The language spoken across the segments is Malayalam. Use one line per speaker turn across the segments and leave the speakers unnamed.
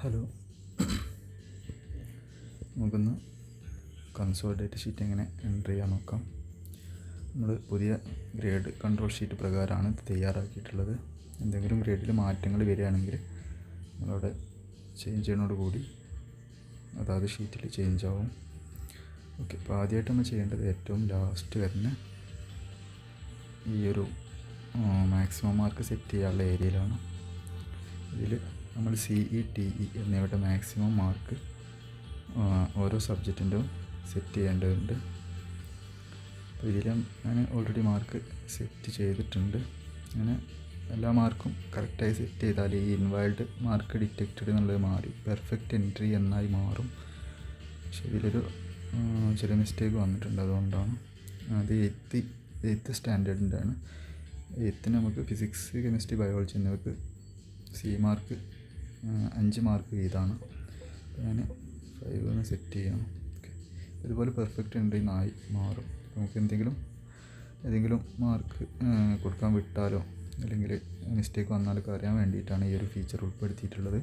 ഹലോ, നമുക്കൊന്ന് കൺസോളിഡേറ്റ് ഷീറ്റ് എങ്ങനെ എൻ്റർ ചെയ്യാൻ നോക്കാം. നമ്മൾ പുതിയ ഗ്രേഡ് കൺട്രോൾ ഷീറ്റ് പ്രകാരമാണ് ഇത് തയ്യാറാക്കിയിട്ടുള്ളത്. എന്തെങ്കിലും ഗ്രേഡിൽ മാറ്റങ്ങൾ വരികയാണെങ്കിൽ നമ്മളവിടെ ചേഞ്ച് ചെയ്യുന്നതോടുകൂടി അതാത് ഷീറ്റിൽ ചേഞ്ച് ആവും. ഓക്കെ, അപ്പോൾ ആദ്യമായിട്ട് നമ്മൾ ചെയ്യേണ്ടത് ഏറ്റവും ലാസ്റ്റ് വരുന്ന ഈ ഒരു മാക്സിമം മാർക്ക് സെറ്റ് ചെയ്യാനുള്ള ഏരിയയിലാണ്. ഇതിൽ നമ്മൾ CE, TE എന്നിവയുടെ മാക്സിമം മാർക്ക് ഓരോ സബ്ജക്റ്റിൻ്റെയും സെറ്റ് ചെയ്യേണ്ടതുണ്ട്. അപ്പോൾ ഇതിൽ ഞാൻ ഓൾറെഡി മാർക്ക് സെറ്റ് ചെയ്തിട്ടുണ്ട്. അങ്ങനെ എല്ലാ മാർക്കും കറക്റ്റായി സെറ്റ് ചെയ്താൽ ഈ ഇൻവാലിഡ് മാർക്ക് ഡിറ്റക്റ്റഡ് എന്നുള്ളത് മാറി പെർഫെക്റ്റ് എൻട്രി എന്നായി മാറും. പക്ഷേ ഇതിലൊരു ചെറിയ മിസ്റ്റേക്ക് വന്നിട്ടുണ്ട്. അതുകൊണ്ടാണ് അത് എയ്ത്ത് സ്റ്റാൻഡേർഡിൻ്റെ ആണ്. എയ്ത്തിന് നമുക്ക് ഫിസിക്സ്, കെമിസ്ട്രി, ബയോളജി എന്നിവർക്ക് C മാർക്ക് 5 മാർക്ക് വീതമാണ്. ഞാൻ 5 സെറ്റ് ചെയ്യണം. ഓക്കെ, ഇതുപോലെ പെർഫെക്റ്റ് എൻട്രി ആയി മാറും. നമുക്ക് ഏതെങ്കിലും മാർക്ക് കൊടുക്കാൻ വിട്ടാലോ അല്ലെങ്കിൽ മിസ്റ്റേക്ക് വന്നാലൊക്കെ അറിയാൻ വേണ്ടിയിട്ടാണ് ഈ ഒരു ഫീച്ചർ ഉൾപ്പെടുത്തിയിട്ടുള്ളത്.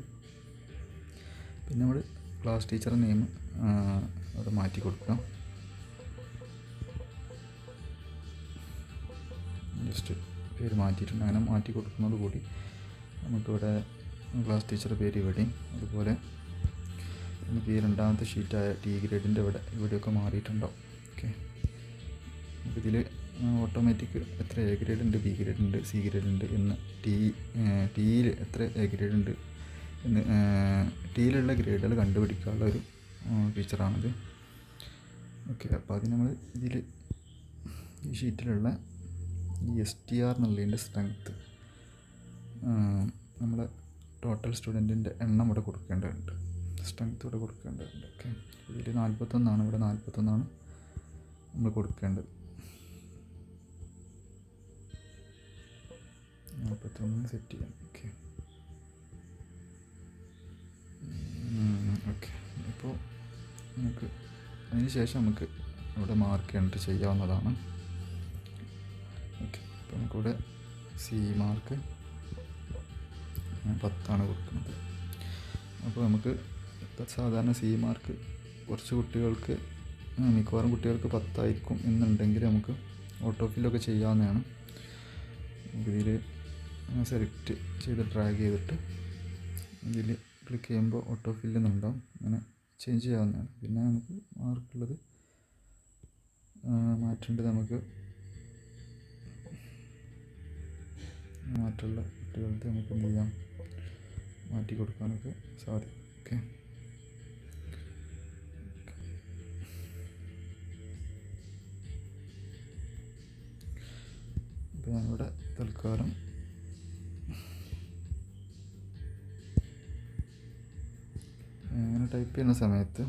പിന്നെ നമ്മൾ ക്ലാസ് ടീച്ചർ നെയിം അവിടെ മാറ്റി കൊടുക്കാം. ജസ്റ്റ് പേര് മാറ്റിയിട്ടുണ്ട്. അങ്ങനെ മാറ്റി കൊടുക്കുന്നതോടുകൂടി നമുക്കിവിടെ ക്ലാസ് ടീച്ചറുടെ പേര് ഇവിടെയും, അതുപോലെ നമുക്ക് ഈ രണ്ടാമത്തെ ഷീറ്റായ T ഗ്രേഡിൻ്റെ ഇവിടെയൊക്കെ മാറിയിട്ടുണ്ടാവും. ഓക്കെ, നമുക്കിതിൽ ഓട്ടോമാറ്റിക് എത്ര A ഗ്രേഡ് ഉണ്ട്, B ഗ്രേഡ് ഉണ്ട്, C ഗ്രേഡ് ഉണ്ട് എന്ന് ടിയിൽ എത്ര A ഗ്രേഡ് ഉണ്ട് എന്ന് ടിയിലുള്ള ഗ്രേഡുകൾ കണ്ടുപിടിക്കാനുള്ള ഒരു ഫീച്ചറാണിത്. ഓക്കെ, അപ്പോൾ അത് നമ്മൾ ഇതിൽ ഈ ഷീറ്റിലുള്ള ഈ STR എന്നുള്ളതിൻ്റെ സ്ട്രെങ്ത്ത് നമ്മളെ ടോട്ടൽ സ്റ്റുഡൻറ്റിൻ്റെ എണ്ണം ഇവിടെ കൊടുക്കേണ്ടതുണ്ട്, സ്ട്രെങ്ത്ത് ഇവിടെ കൊടുക്കേണ്ടതുണ്ട്. ഓക്കെ, ഇതിൽ 41 ഇവിടെ 41 നമ്മൾ കൊടുക്കേണ്ടത്. 41 സെറ്റ് ചെയ്യാം. ഓക്കെ ഓക്കെ ഇപ്പോൾ നമുക്ക് അതിന് ശേഷം നമുക്ക് ഇവിടെ മാർക്ക് എൻ്റർ ചെയ്യാവുന്നതാണ്. ഓക്കെ, ഇപ്പോൾ നമുക്കിവിടെ C മാർക്ക് 10 കൊടുക്കുന്നത്. അപ്പോൾ നമുക്ക് ഇപ്പോൾ സാധാരണ C മാർക്ക് കുറച്ച് കുട്ടികൾക്ക്, മിക്കവാറും കുട്ടികൾക്ക് 10 ആയിരിക്കും എന്നുണ്ടെങ്കിൽ നമുക്ക് ഓട്ടോ ഫില്ലൊക്കെ ചെയ്യാവുന്നതാണ്. ഇതിൽ സെലക്ട് ചെയ്ത് ഡ്രാഗ് ചെയ്തിട്ട് ഇതിൽ ക്ലിക്ക് ചെയ്യുമ്പോൾ ഓട്ടോ ഫില്ല് എന്നുണ്ടാവും. അങ്ങനെ ചേഞ്ച് ചെയ്യാവുന്നതാണ്. പിന്നെ നമുക്ക് മാർക്കുള്ളത് മാറ്റേണ്ടത് നമുക്ക് മാറ്റുള്ള കുട്ടികൾക്ക് നമുക്ക് എന്ത് ചെയ്യാം, മാറ്റി കൊടുക്കാനൊക്കെ സാധിക്കും. ഓക്കെ, ഇപ്പോൾ ഞാനിവിടെ തൽക്കാലം അങ്ങനെ ടൈപ്പ് ചെയ്യുന്ന സമയത്ത്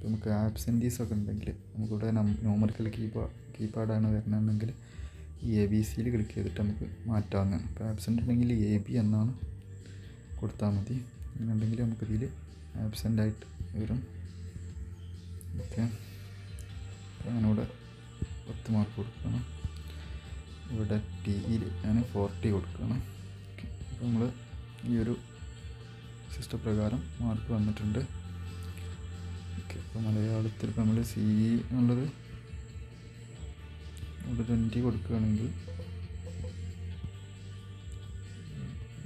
നമുക്ക് ആബ്സെൻറ്റീസ് ഒക്കെ ഉണ്ടെങ്കിൽ നമുക്കിവിടെ ന്യൂമറിക്കൽ കീപാഡാണ് വരണമെങ്കിൽ ഈ ABCയിൽ ക്ലിക്ക് ചെയ്തിട്ട് നമുക്ക് മാറ്റാവുന്നതാണ്. ഇപ്പോൾ ആബ്സെൻ്റ് ഉണ്ടെങ്കിൽ AB എന്നാണ് കൊടുത്താൽ മതി. അങ്ങനെയുണ്ടെങ്കിൽ നമുക്കിതിൽ ആബ്സെൻ്റ് ആയിട്ട് വരും. ഓക്കെ, ഞാനിവിടെ 10 മാർക്ക് കൊടുക്കണം. ഇവിടെ TEയിൽ ഞാൻ 40 കൊടുക്കണം. ഓക്കെ, അപ്പോൾ നമ്മൾ ഈ ഒരു സിസ്റ്റം പ്രകാരം മാർക്ക് വന്നിട്ടുണ്ട്. ഓക്കെ, ഇപ്പോൾ മലയാളത്തിൽ ഇപ്പോൾ നമ്മൾ CE എന്നുള്ളത് ഇവിടെ 20 കൊടുക്കുകയാണെങ്കിൽ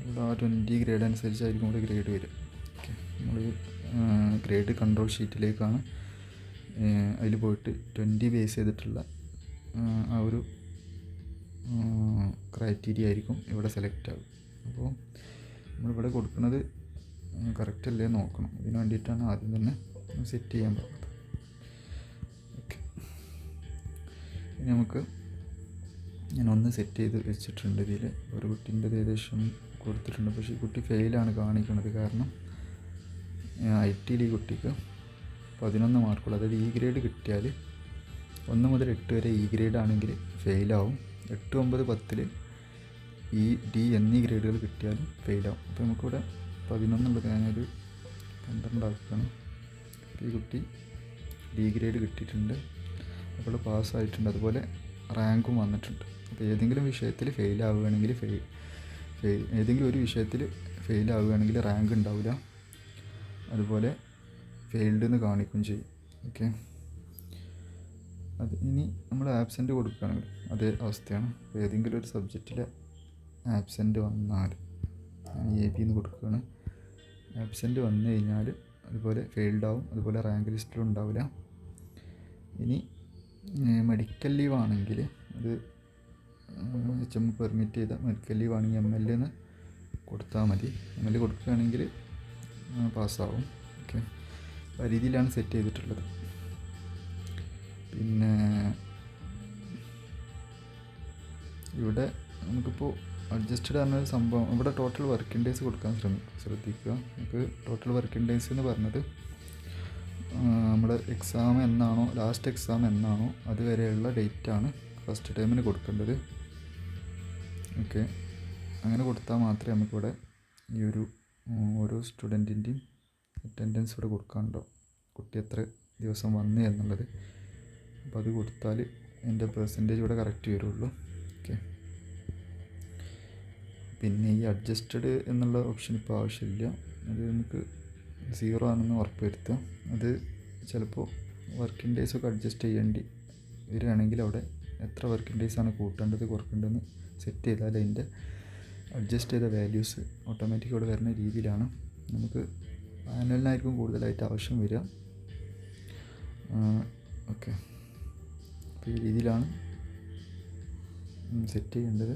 ഇവിടെ ആ 20 ഗ്രേഡ് അനുസരിച്ചായിരിക്കും ഇവിടെ ഗ്രേഡ് വരും. ഓക്കെ, നമ്മൾ ഗ്രേഡ് കൺട്രോൾ ഷീറ്റിലേക്കാണ് അതിൽ പോയിട്ട് 20 ബേസ് ചെയ്തിട്ടുള്ള ആ ഒരു ക്രൈറ്റീരിയ ആയിരിക്കും ഇവിടെ സെലക്ട് ആകും. അപ്പോൾ നമ്മളിവിടെ കൊടുക്കുന്നത് കറക്റ്റ് അല്ലേ നോക്കണം. ഇതിന് വേണ്ടിയിട്ടാണ് ആദ്യം തന്നെ സെറ്റ് ചെയ്യാൻ പറഞ്ഞത്. ഓക്കെ, ഇനി നമുക്ക് ഞാനൊന്ന് സെറ്റ് ചെയ്ത് വെച്ചിട്ടുണ്ട്. ഇതിൽ ഒരു കുട്ടീൻ്റെ ഏകദേശം കൊടുത്തിട്ടുണ്ട്. പക്ഷേ ഈ കുട്ടി ഫെയിലാണ് കാണിക്കുന്നത്. കാരണം IT-യിൽ ഈ കുട്ടിക്ക് 11 മാർക്കുള്ളൂ. അതായത് E ഗ്രേഡ് കിട്ടിയാൽ 1 മുതൽ 8 വരെ E ഗ്രേഡ് ആണെങ്കിൽ ഫെയിലാവും. 8, 9, 10 E, D എന്നീ ഗ്രേഡുകൾ കിട്ടിയാലും ഫെയിലാവും. അപ്പോൾ നമുക്കിവിടെ 11 ഞാനൊരു 12 ആക്കുകയാണ്. ഈ കുട്ടി D ഗ്രേഡ് കിട്ടിയിട്ടുണ്ട്, അപ്പോൾ പാസ്സായിട്ടുണ്ട്. അതുപോലെ റാങ്കും വന്നിട്ടുണ്ട്. അപ്പോൾ ഏതെങ്കിലും വിഷയത്തിൽ ഏതെങ്കിലും ഒരു വിഷയത്തിൽ ഫെയിലാവുകയാണെങ്കിൽ റാങ്ക് ഉണ്ടാവില്ല. അതുപോലെ ഫെയിൽഡ് എന്ന് കാണിക്കുകയും ചെയ്യും. ഓക്കെ, അത് ഇനി നമ്മൾ ആബ്സെൻറ്റ് കൊടുക്കുകയാണെങ്കിൽ അതേ അവസ്ഥയാണ്. ഏതെങ്കിലും ഒരു സബ്ജക്റ്റിൽ ആബ്സെൻറ്റ് വന്നാൽ എ ബി എന്ന് കൊടുക്കുകയാണ്. ആബ്സെൻറ്റ് വന്നു കഴിഞ്ഞാൽ അതുപോലെ ഫെയിൽഡ് ആവും, അതുപോലെ റാങ്ക് ലിസ്റ്റിലും ഉണ്ടാവില്ല. ഇനി മെഡിക്കൽ ലീവ് ആണെങ്കിൽ അത് HM പെർമിറ്റ് ചെയ്ത മെഡിക്കൽ ലീവ് ആണെങ്കിൽ ML എന്ന് കൊടുത്താൽ മതി. ML കൊടുക്കുകയാണെങ്കിൽ പാസ്സാവും. ഓക്കെ, ആ രീതിയിലാണ് സെറ്റ് ചെയ്തിട്ടുള്ളത്. പിന്നെ ഇവിടെ നമുക്കിപ്പോൾ അഡ്ജസ്റ്റഡ് പറഞ്ഞൊരു സംഭവം, ഇവിടെ ടോട്ടൽ വർക്കിംഗ് ഡേയ്സ് കൊടുക്കാൻ ശ്രദ്ധിക്കുക. നമുക്ക് ടോട്ടൽ വർക്കിംഗ് ഡേയ്സ് എന്ന് പറഞ്ഞത് നമ്മുടെ എക്സാം എന്നാണോ, ലാസ്റ്റ് എക്സാം എന്നാണോ അതുവരെയുള്ള ഡേറ്റാണ് ഫസ്റ്റ് ടൈമിന് കൊടുക്കേണ്ടത്. ഓക്കെ, അങ്ങനെ കൊടുത്താൽ മാത്രമേ നമുക്കിവിടെ ഈ ഒരു ഓരോ സ്റ്റുഡൻറ്റിൻ്റെയും അറ്റൻഡൻസ് ഇവിടെ കൊടുക്കാനുണ്ടോ, കുട്ടി എത്ര ദിവസം വന്നു എന്നുള്ളത്. അപ്പോൾ അത് കൊടുത്താൽ എൻ്റെ പെർസെൻറ്റേജ് ഇവിടെ കറക്റ്റ് വരുള്ളൂ. ഓക്കെ, പിന്നെ ഈ അഡ്ജസ്റ്റഡ് എന്നുള്ള ഓപ്ഷൻ ഇപ്പോൾ ആവശ്യമില്ല. അത് നമുക്ക് 0 ആണെന്ന് ഉറപ്പ് വരുത്തുക. അത് ചിലപ്പോൾ വർക്കിംഗ് ഡേയ്സൊക്കെ അഡ്ജസ്റ്റ് ചെയ്യേണ്ടി വരികയാണെങ്കിൽ അവിടെ എത്ര വർക്കിംഗ് ഡേയ്സാണ് കൂട്ടേണ്ടത് കുറക്കേണ്ടതെന്ന് സെറ്റ് ചെയ്താൽ അതിൻ്റെ അഡ്ജസ്റ്റ് ചെയ്ത വാല്യൂസ് ഓട്ടോമാറ്റിക് ഇവിടെ വരുന്ന രീതിയിലാണ്. നമുക്ക് ആനുവലിനായിരിക്കും കൂടുതലായിട്ട് ആവശ്യം വരിക. ഓക്കെ, അപ്പോൾ ഈ രീതിയിലാണ് സെറ്റ് ചെയ്യേണ്ടത്.